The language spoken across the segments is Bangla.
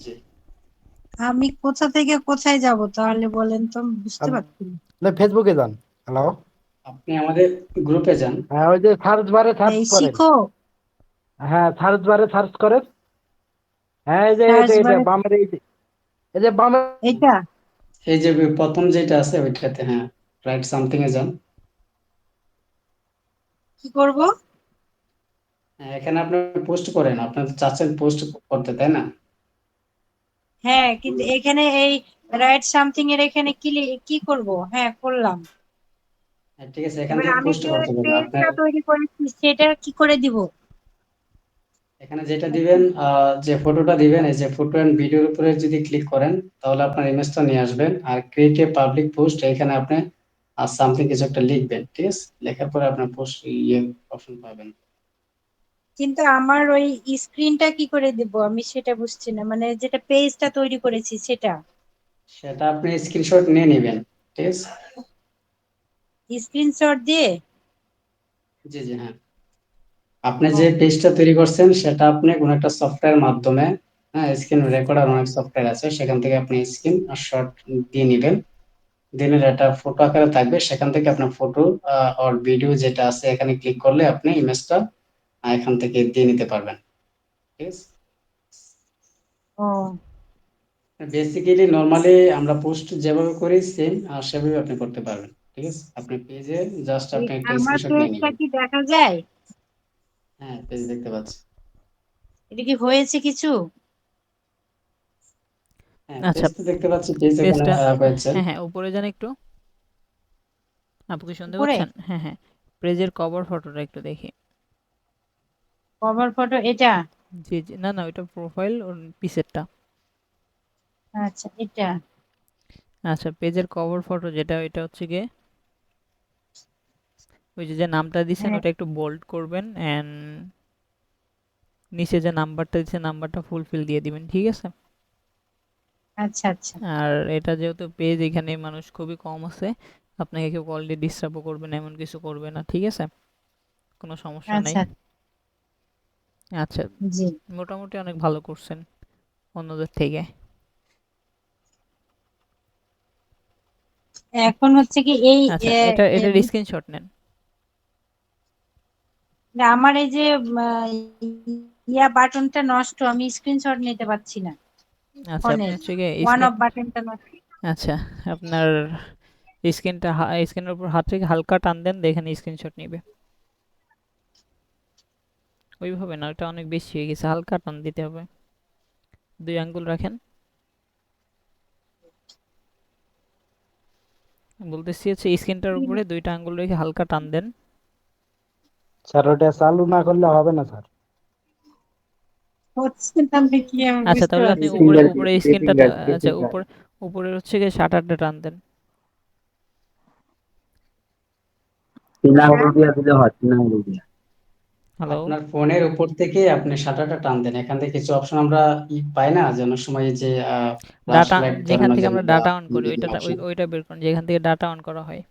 জি। আমি কোথা থেকে কোথায় যাব তাহলে বলেন তো, আমি বুঝতে আর পারছি না। না, ফেসবুকে যান। হ্যালো। আপনি আমাদের গ্রুপে যান। হ্যাঁ, ওই যে সার্চ বারে সার্চ এই করেন। শিখো। হ্যাঁ, সার্চ বারে সার্চ করেন। হ্যাঁ, এই যে সার্চ এটা এটা বারে বামের এই যে বামের। এটা এই যে প্রথম যেটা আছে ওইটাতে, হ্যাঁ, রাইট সামথিং এ যান। কি করব? হ্যাঁ, এখানে আপনি পোস্ট করেন, আপনার তো চাচ্ছেন পোস্ট করতে, তাই না? হ্যাঁ, কিন্তু এখানে এই রাইট সামথিং এর এখানে কি করব? হ্যাঁ, করলাম। হ্যাঁ, ঠিক আছে, এখান এবার থেকে আমি পোস্ট যে করতে বলবেন আপনার। পেজটা তৈরি করেছি সেটা কি করে দিব? এখানে যেটা দিবেন, যে ফটোটা দিবেন, এই যে ফটো এন্ড ভিডিওর উপরে যদি ক্লিক করেন তাহলে আপনার ইমেজটা নিয়ে আসবেন, আর ক্রিয়েট এ পাবলিক পোস্ট এখানে আপনি সামথিং কিছু একটা লিখবেন, ঠিক আছে? লেখার পরে আপনার পোস্ট অপশন পাবেন। কিন্তু আমার ওই স্ক্রিনটা কি করে দিব আমি সেটা বুঝছি না, মানে যেটা পেজটা তৈরি করেছি সেটা। সেটা আপনি স্ক্রিনশট নিয়ে নেবেন, ঠিক আছে? স্ক্রিনশট দিয়ে? জি জি, হ্যাঁ। আপনি ও, যে পেজটা তৈরি করছেন সেটা আপনি কোনো একটা সফটওয়্যার মাধ্যমে, হ্যাঁ, স্ক্রিন রেকর্ডার অনেক সফটওয়্যার আছে, সেখান থেকে আপনি স্ক্রিন আর শট দিয়ে নেবেন। দিলে এটা ফটো আকারে থাকবে, সেখান থেকে আপনার ফটো আর ভিডিও যেটা আছে এখানে ক্লিক করলে আপনি ইমেজটা এখান থেকে দিয়ে নিতে পারবেন, ঠিক আছে? ও, বেসিক্যালি নরমালি আমরা পোস্ট যেভাবে করি সেম সেভাবে আপনি করতে পারবেন, ঠিক আছে? আপনি পেজে জাস্ট এই আপনি একটা আমার স্ক্রিনশট নিয়ে পেজটা নেবেন। কি দেখা যায়? হ্যাঁ, পেজ দেখতে পাচ্ছি। এটা কি হয়েছে কিছু? হ্যাঁ, আচ্ছা, পেজ তো দেখতে পাচ্ছি, পেজ এখানে পেজটা হয়েছে। হ্যাঁ, হ্যাঁ, উপরে যান একটু। আপু কি শুনতে উপরে পাচ্ছেন? হ্যাঁ, হ্যাঁ। পেজের কভার ফটোটা একটু দেখি। কভার ফটো এটা? জি, জি। না, না, ওইটা প্রোফাইল ওর পিছেরটা। আচ্ছা, এটা। আচ্ছা, পেজের কভার ফটো যেটা ওইটা হচ্ছে গিয়ে ওই যে নামটা দিছেন হ্যাঁ, ওটা একটু বোল্ড করবেন অ্যান্ড নিচে যে নাম্বারটা দিছেন নাম্বারটা ফুলফিল দিয়ে দিবেন, ঠিক আছে? আচ্ছা আচ্ছা আর এটা যেহেতু পেজ এখানে মানুষ খুবই কম আছে, আপনাকে কেউ কল দিয়ে ডিস্টার্বও করবে না, এমন কিছু করবে না, ঠিক আছে? কোনো সমস্যা নাই। আচ্ছা। আচ্ছা, জি। মোটামুটি অনেক ভালো করছেন অন্যদের থেকে। এখন হচ্ছে কি এই আচ্ছা, এ, এ, এটার স্ক্রিনশট নেন। আমার এই যে বাটনটা নষ্ট, আমি স্ক্রিনশট নিতে পারছি না আচ্ছা, আপনি ফোনের। হচ্ছে গিয়ে ওয়ান স্ক্রিন অফ বাটনটা নষ্ট। আচ্ছা, আপনার স্ক্রিনের উপর হাত রেখে হালকা টান দেন, দেখেন স্ক্রিনশট নিবে। ওইভাবে না, ওটা অনেক বেশি হয়ে গেছে, হালকা টান দিতে হবে। 2 আঙ্গুল রাখেন। বলতেছি হচ্ছে স্ক্রিনটার উপরে 2টা আঙ্গুল রেখে হালকা টান দেন। স্যার, ওটা চালু না করলে হবে না স্যার। হচ্ছে না আমি কি, আমি আচ্ছা, বুঝতে তাহলে আপনি পারছি না। উপরে উপরে স্ক্রিনটা আচ্ছা, উপরে হচ্ছে গিয়ে শাটারটা টান দেন। এটা হ্যালো? আপনার ফোনের উপর থেকে আপনি শাটারটা টান দেন, এখান থেকে কিছু অপশন আমরা পাই না, যে অনেক সময় এই যে ফ্ল্যাশ ডাটা, লাইট যেখান ধরানোর থেকে জন্য আমরা বা ডাটা অন করি বিভিন্ন ওইটা অপশন। ওইটা বের করুন, যেখান থেকে ডাটা অন করা হয়।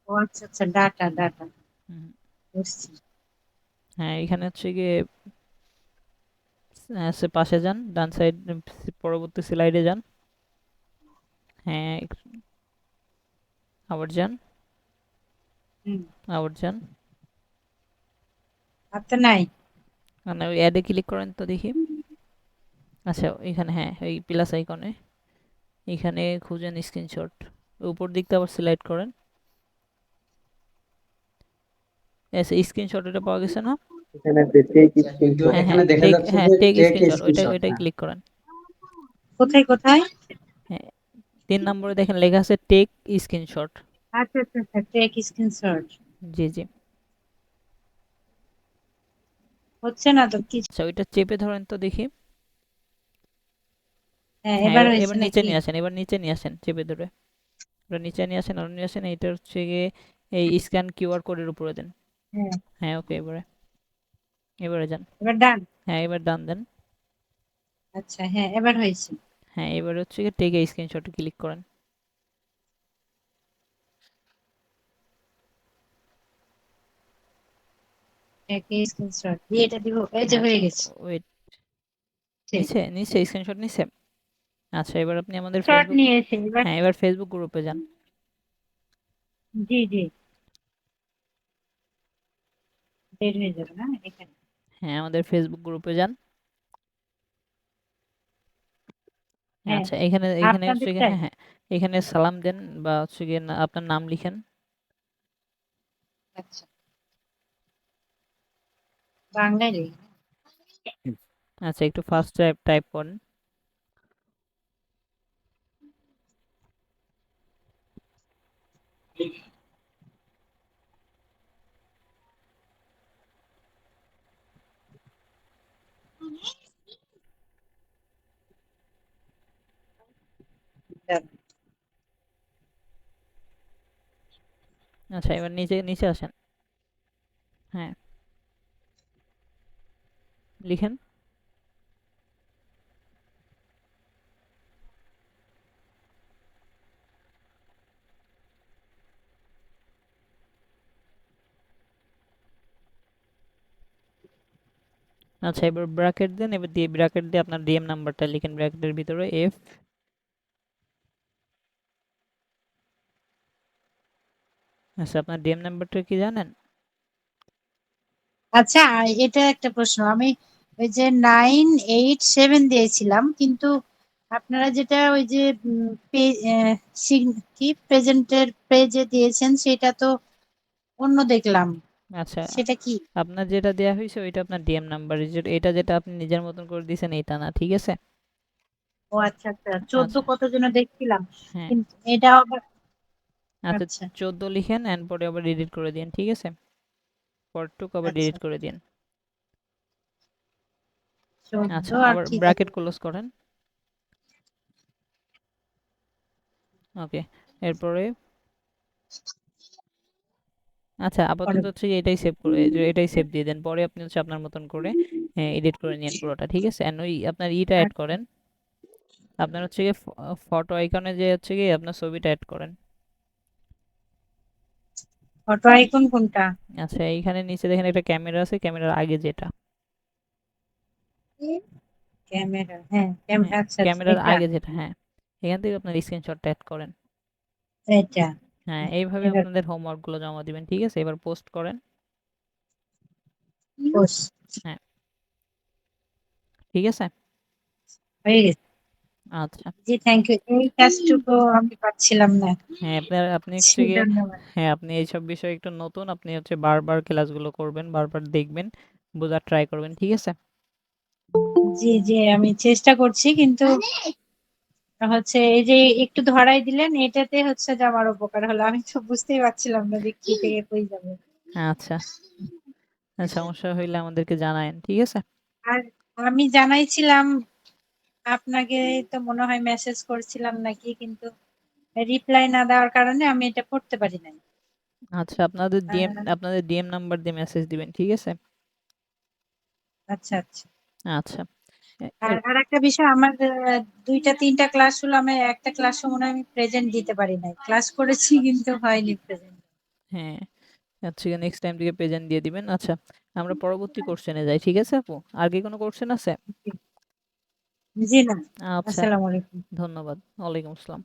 ও আচ্ছা আচ্ছা, ডাটা ডাটা। হুম, বুঝছি। হ্যাঁ, এখানে হচ্ছে গিয়ে পাশে যান, ডান সাইড, পরবর্তী স্লাইডে যান। হ্যাঁ, আবার যান, হুম। আবার যান। হাতে নাই। মানে ওই অ্যাডে ক্লিক করেন তো দেখি। আচ্ছা, এখানে হ্যাঁ, এই প্লাস আইকনে এখানে খুঁজেন স্ক্রিনশট। উপর দিকটা আবার সিলেক্ট করেন। আচ্ছা, স্ক্রিনশট এটা পাওয়া গেছে না? কিন্তু হ্যাঁ, হ্যাঁ, এখানে দেখা টেক, যাচ্ছে হ্যাঁ, যে টেক টেক স্ক্রিনশট, স্ক্রিনশট। ওইটাই হ্যাঁ, ক্লিক করেন। কোথায় কোথায়? হ্যাঁ, 3 নম্বরে দেখেন লেখা আছে টেক স্ক্রিনশট। আচ্ছা আচ্ছা আচ্ছা, টেক স্ক্রিনশট। জি, জি। হচ্ছে না তো কি? আচ্ছা, ওইটা চেপে ধরেন তো দেখি। হ্যাঁ, হ্যাঁ, এবার এবার হয়েছে এবার নিচে নাকি? নিয়ে আসেন, এবার নিচে নিয়ে আসেন চেপে ধরে। ওটা নিচে নিয়ে আসেন, আরো নিয়ে আসেন, এইটা হচ্ছে গিয়ে এই স্ক্যান কিউআর কোডের উপরে দেন। হ্যাঁ, হ্যাঁ, ওকে, এবারে এবারে যান। এবার ডান। হ্যাঁ, এবার ডান দেন। আচ্ছা, হ্যাঁ, এবার হয়েছে। হ্যাঁ, এবার হচ্ছে গিয়ে টেকে স্ক্রিনশটে ক্লিক করেন। টেক স্ক্রিনশট দিয়ে এটা দিব, এই যে হ্যাঁ, হয়ে গেছে। ওয়েট, নিচে স্ক্রিনশট নিছে। আচ্ছা, এবার আপনি আমাদের শর্ট ফেসবুক, নিয়েছে এবার। হ্যাঁ এবার ফেসবুক গ্রুপে যান। জি জি, বের হয়ে যাবে না এখানে। হ্যাঁ, আমাদের ফেসবুক গ্রুপে যান। হ্যাঁ, আচ্ছা, এখানে এখানে হচ্ছে গিয়ে, আপনাদেরটাই। হ্যাঁ হ্যাঁ, এখানে সালাম দেন বা হচ্ছে গিয়ে আপনার নাম লিখেন। আচ্ছা, বাংলায় লিখি। আচ্ছা, একটু ফাস্ট টাইপ টাইপ করেন। দাঁড়ান। আচ্ছা, এবার নিচে নিচে আসেন। হ্যাঁ, লিখেন। আচ্ছা, এবার ব্র্যাকেট দেন, এবার দিয়ে ব্র্যাকেট দিয়ে আপনার ডিএম নাম্বারটা লিখেন ব্র্যাকেটের ভিতরে এফ। আচ্ছা, আপনার ডিএম নাম্বারটা কি জানেন? আচ্ছা, আর এটা একটা প্রশ্ন, আমি ওই যে 987 দিয়েছিলাম, কিন্তু আপনারা যেটা ওই যে কি প্রেজেন্টের পেজে দিয়েছেন সেটা তো অন্য দেখলাম, আচ্ছা, সেটা কি? আপনার যেটা দেয়া হয়েছে ওইটা আপনার ডিএম নাম্বার, এটা যেটা আপনি নিজের মতন করে দিয়েছেন এটা না, ঠিক আছে? ও আচ্ছা আচ্ছা, 14 আচ্ছা, কত যেন দেখছিলাম, হ্যাঁ, কিন্তু এটা আবার। আচ্ছা, আচ্ছা, 14 লিখেন এন্ড পরে আবার এডিট করে দিন, ঠিক আছে? পরটুক আবার আচ্ছা, ডিলিট করে দিন। 14 আচ্ছা, আর আবার ঠিক আছে। ব্র্যাকেট ক্লোজ করেন। ওকে, এরপরে আচ্ছা, আপাতত পরে- হচ্ছে এটাই সেভ করে, এটাই সেভ দিয়ে দেন, পরে আপনি হচ্ছে আপনার মতন করে এডিট করে নিন পুরোটা, ঠিক আছে? এন্ড ওই আপনার ইটা অ্যাড আচ্ছা, করেন, আপনার হচ্ছে গিয়ে ফটো আইকনে যে হচ্ছে গিয়ে আপনার ছবিটা অ্যাড করেন। ফটো আইকন কোনটা? আচ্ছা, এইখানে নিচে দেখেন একটা ক্যামেরা আছে, ক্যামেরার আগে যেটা, ক্যামেরা, হ্যাঁ হ্যাঁ আচ্ছা আচ্ছা, ক্যামেরার এটা আগে যেটা, হ্যাঁ এখান থেকে আপনার স্ক্রিনশটটা অ্যাড করেন। এটা হ্যাঁ, এইভাবে এবার আপনাদের হোমওয়ার্কগুলো জমা দিবেন, ঠিক আছে? এবার পোস্ট করেন। পোস্ট হ্যাঁ, ঠিক আছে। হয়ে গেছে। আচ্ছা, জি, থ্যাংক ইউ, এই কাজটুকু আমি পাচ্ছিলাম না। হ্যাঁ আপনি জি, হচ্ছে গিয়ে, ধন্যবাদ। হ্যাঁ আপনি এইসব বিষয়ে একটু নতুন, আপনি হচ্ছে বারবার ক্লাসগুলো করবেন, বারবার দেখবেন, বোঝার ট্রাই করবেন, ঠিক আছে? জি জি, আমি চেষ্টা করছি, কিন্তু হচ্ছে এই যে একটু ধরাই দিলেন, এটাতে হচ্ছে যে আমার উপকার হলো, আমি তো বুঝতেই পারছিলাম না যে কি থেকে কই যাবে। আচ্ছা, সমস্যা হইলে আমাদেরকে জানায়েন, ঠিক আছে? আর আমি জানাইছিলাম আপনাকে, তো মনে হয় মেসেজ করছিলাম নাকি, কিন্তু রিপ্লাই না দেওয়ার কারণে আমি এটা করতে পারি নাই। আচ্ছা, আপনাদের ডিএম নাম্বার দিয়ে মেসেজ দিবেন, ঠিক আছে? আচ্ছা আচ্ছা। আচ্ছা, এ- আর এর আর একটা বিষয়, আমার দুইটা তিনটা ক্লাস হলো, আমি একটা ক্লাসও মনে হয় আমি প্রেজেন্ট দিতে পারি নাই, ক্লাস করেছি কিন্তু হয়নি প্রেজেন্ট। হ্যাঁ, আচ্ছা, নেক্সট টাইম থেকে প্রেজেন্ট দিয়ে দিবেন। আচ্ছা, আমরা পরবর্তী কোশ্চেনে যাই, ঠিক আছে আপু? আর কি কোনো কোশ্চেন আছে? জি না। আচ্ছা, আসসালামু আলাইকুম। ধন্যবাদ। ওয়ালাইকুম আসসালাম।